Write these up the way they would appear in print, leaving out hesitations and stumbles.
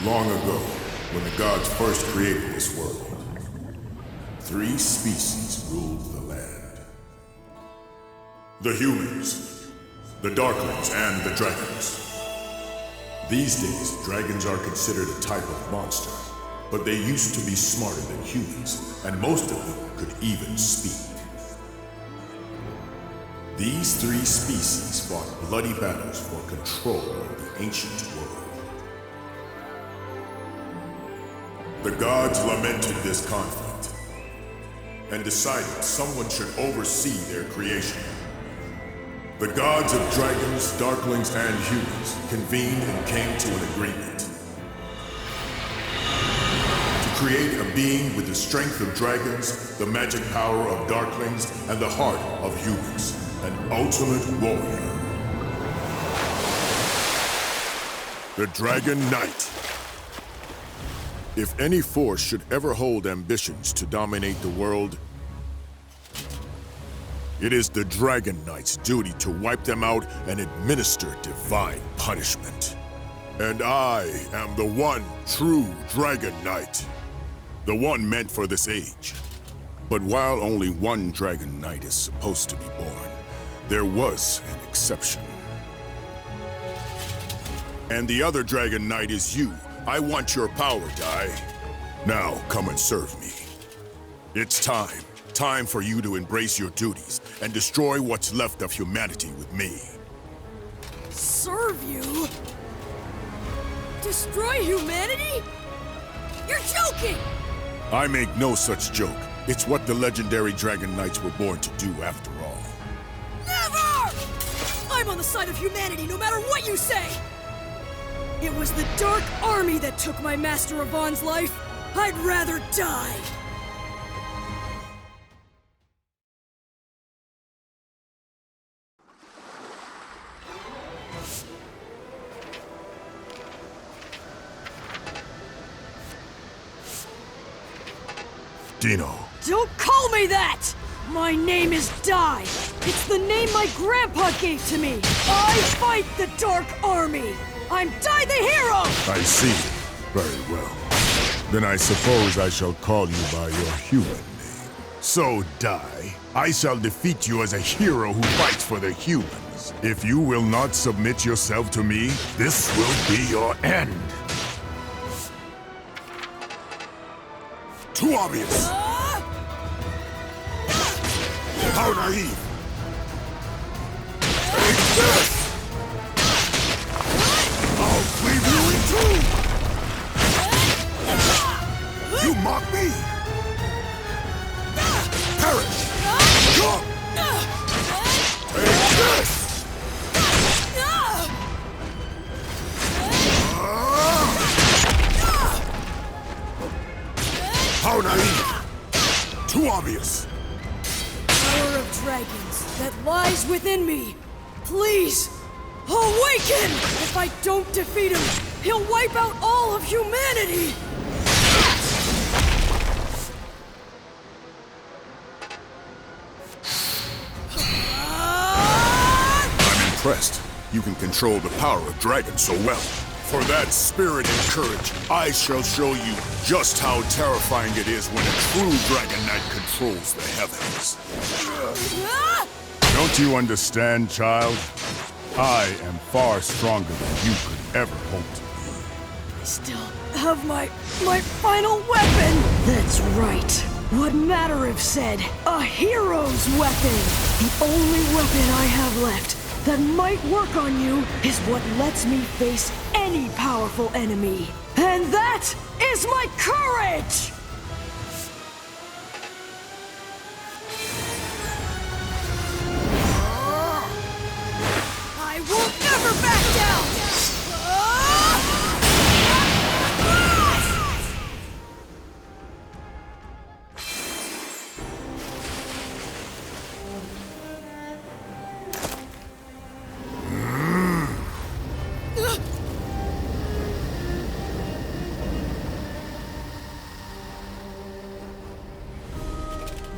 Long ago, when the gods first created this world, three species ruled the land. The humans, the darklings, and the dragons. These days, dragons are considered a type of monster, but they used to be smarter than humans, and most of them could even speak. These three species fought bloody battles for control of the ancient world. The gods lamented this conflict and decided someone should oversee their creation. The gods of dragons, darklings, and humans convened and came to an agreement to create a being with the strength of dragons, the magic power of darklings, and the heart of humans, an ultimate warrior. The Dragon Knight. If any force should ever hold ambitions to dominate the world, it is the Dragon Knight's duty to wipe them out and administer divine punishment. And I am the one true Dragon Knight, the one meant for this age. But while only one Dragon Knight is supposed to be born, there was an exception. And the other Dragon Knight is you. I want your power, Dai. Now, come and serve me. It's time. Time for you to embrace your duties and destroy what's left of humanity with me. Serve you? Destroy humanity? You're joking! I make no such joke. It's what the legendary Dragon Knights were born to do after all. Never! I'm on the side of humanity no matter what you say! It was the Dark Army that took my Master Avon's life. I'd rather die. Dino. Don't call me that! My name is Dai. It's the name my grandpa gave to me. I fight the Dark Army. I'm Dai the Hero! I see. Very well. Then I suppose I shall call you by your human name. So, Dai, I shall defeat you as a hero who fights for the humans. If you will not submit yourself to me, this will be your end. Too obvious! How naive! Take this! I'll cleave you in two! You mock me! Perish! Come! Take this! How naive! Too obvious! Power of dragons that lies within me. Please, awaken! If I don't defeat him, he'll wipe out all of humanity! I'm impressed. You can control the power of dragons so well. For that spirit and courage, I shall show you just how terrifying it is when a true Dragon Knight controls the heavens. Don't you understand, child? I am far stronger than you could ever hope to be. I still have my final weapon! That's right. What Matariv said, a hero's weapon! The only weapon I have left that might work on you is what lets me face any powerful enemy. And that is my courage! I will never back down!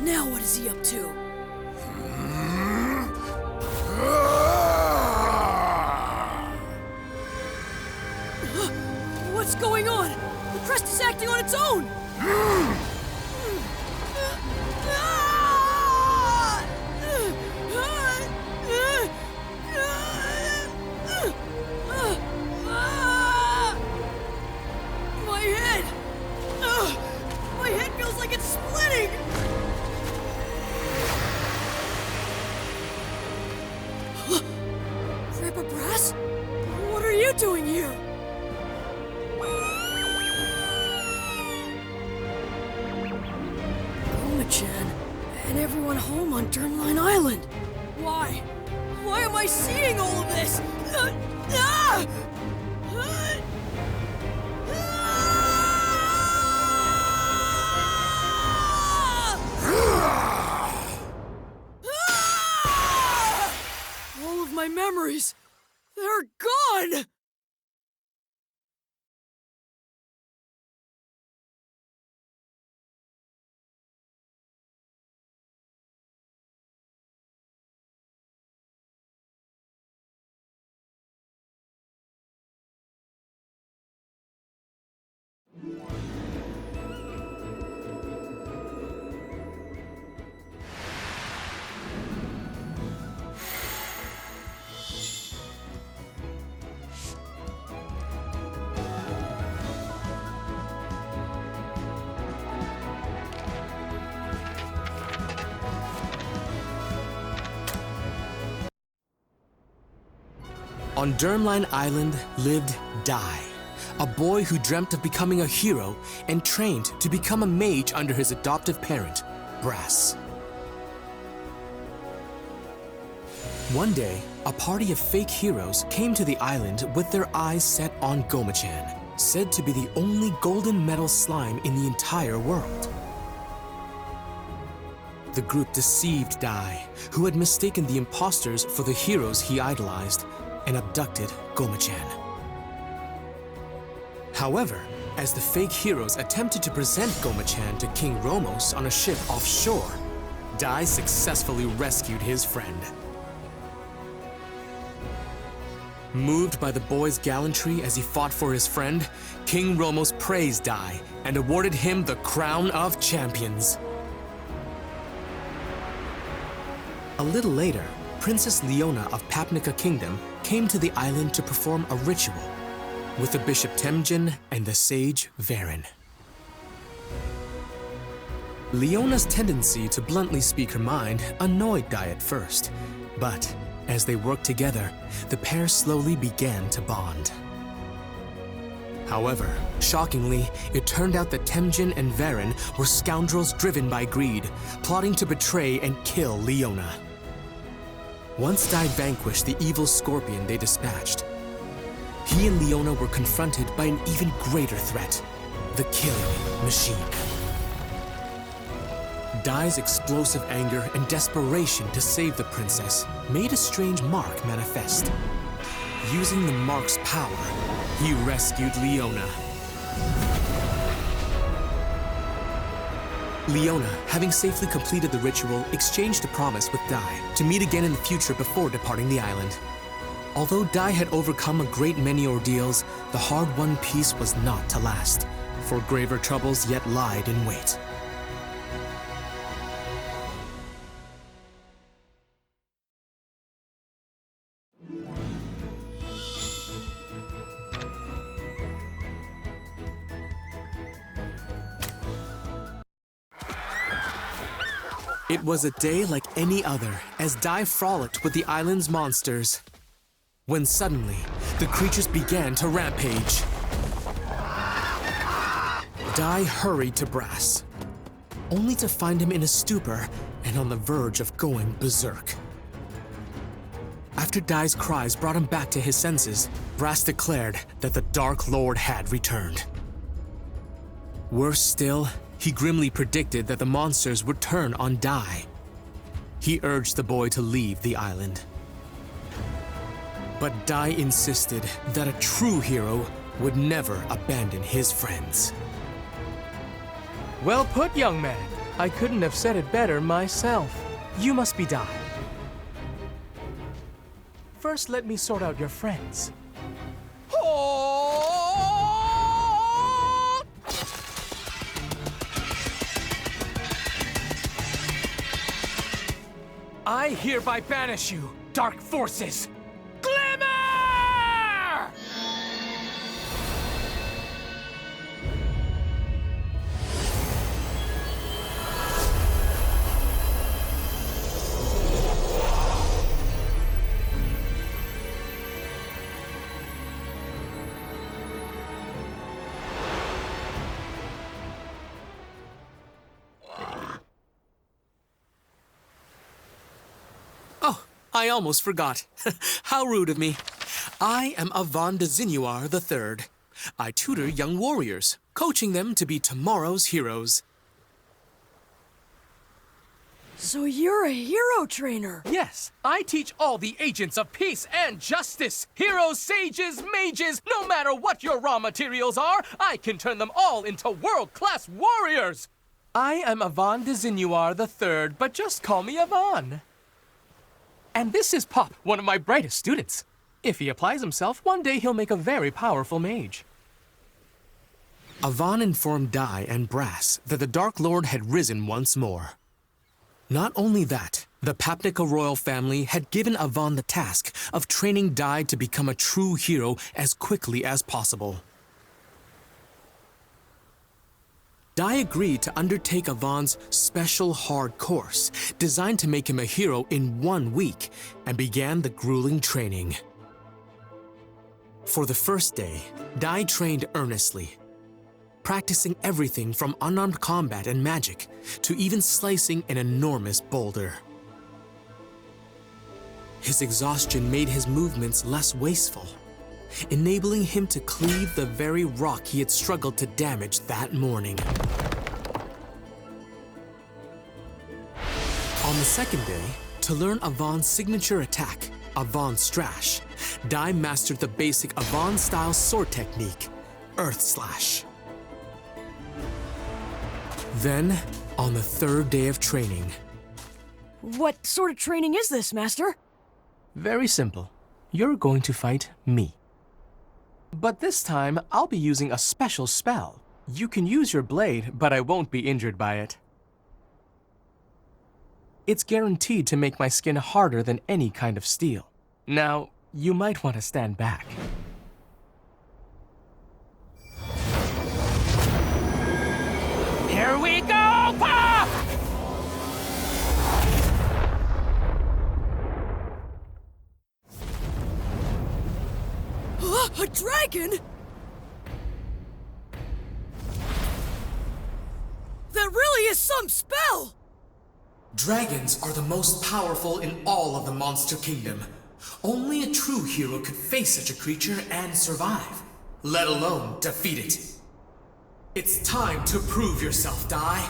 Now what is he up to? What's going on? its own! My head! My head feels like it's splitting! Grandpa Brass? What are you doing here? Goma-chan, and everyone home on Durnline Island. Why? Why am I seeing all of this? Ah! All of my memories, they're gone! On Durnline Island lived Dai, a boy who dreamt of becoming a hero and trained to become a mage under his adoptive parent, Brass. One day, a party of fake heroes came to the island with their eyes set on Goma-chan, said to be the only golden metal slime in the entire world. The group deceived Dai, who had mistaken the imposters for the heroes he idolized, and abducted Goma-chan. However, as the fake heroes attempted to present Goma-chan to King Romos on a ship offshore, Dai successfully rescued his friend. Moved by the boy's gallantry as he fought for his friend, King Romos praised Dai and awarded him the Crown of Champions. A little later, Princess Leona of Papnica Kingdom came to the island to perform a ritual with the Bishop Temjin and the sage Varen. Leona's tendency to bluntly speak her mind annoyed Dai at first, but as they worked together, the pair slowly began to bond. However, shockingly, it turned out that Temjin and Varen were scoundrels driven by greed, plotting to betray and kill Leona. Once Dai vanquished the evil scorpion they dispatched, he and Leona were confronted by an even greater threat, the killing machine. Dai's explosive anger and desperation to save the princess made a strange mark manifest. Using the mark's power, he rescued Leona. Leona, having safely completed the ritual, exchanged a promise with Dai to meet again in the future before departing the island. Although Dai had overcome a great many ordeals, the hard-won peace was not to last, for graver troubles yet lied in wait. It was a day like any other as Dai frolicked with the island's monsters, when suddenly the creatures began to rampage. Dai hurried to Brass, only to find him in a stupor and on the verge of going berserk. After Dai's cries brought him back to his senses, Brass declared that the Dark Lord had returned. Worse still, he grimly predicted that the monsters would turn on Dai. He urged the boy to leave the island. But Dai insisted that a true hero would never abandon his friends. Well put, young man. I couldn't have said it better myself. You must be Dai. First, let me sort out your friends. I hereby banish you, dark forces! Glimmer! Oh, I almost forgot. How rude of me. I am Avon de Zinuar III. I tutor young warriors, coaching them to be tomorrow's heroes. So you're a hero trainer. Yes, I teach all the agents of peace and justice. Heroes, sages, mages, no matter what your raw materials are, I can turn them all into world-class warriors. I am Avon de Zinuar III, but just call me Avon. And this is Pop, one of my brightest students. If he applies himself, one day he'll make a very powerful mage. Avon informed Dai and Brass that the Dark Lord had risen once more. Not only that, the Papnica royal family had given Avon the task of training Dai to become a true hero as quickly as possible. Dai agreed to undertake Avon's special hard course, designed to make him a hero in 1 week, and began the grueling training. For the first day, Dai trained earnestly, practicing everything from unarmed combat and magic to even slicing an enormous boulder. His exhaustion made his movements less wasteful, enabling him to cleave the very rock he had struggled to damage that morning. On the second day, to learn Avon's signature attack, Avon Strash, Dai mastered the basic Avon-style sword technique, Earth Slash. Then, on the third day of training... What sort of training is this, Master? Very simple. You're going to fight me. But this time, I'll be using a special spell. You can use your blade, but I won't be injured by it. It's guaranteed to make my skin harder than any kind of steel. Now, you might want to stand back. Here we go, Pop! A dragon? That really is some spell! Dragons are the most powerful in all of the Monster Kingdom. Only a true hero could face such a creature and survive, let alone defeat it. It's time to prove yourself, Dai.